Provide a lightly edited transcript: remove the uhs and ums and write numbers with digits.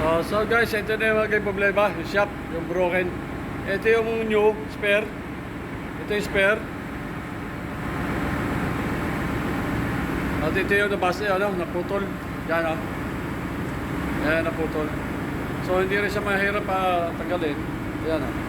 So guys, ito na yung mga problema, yung shop, yung broken. Ito yung new spare. Ito yung spare. At ito yung nabasa, naputol. Yan Yan, naputol. So hindi rin siya mahirap tanggalin. Yan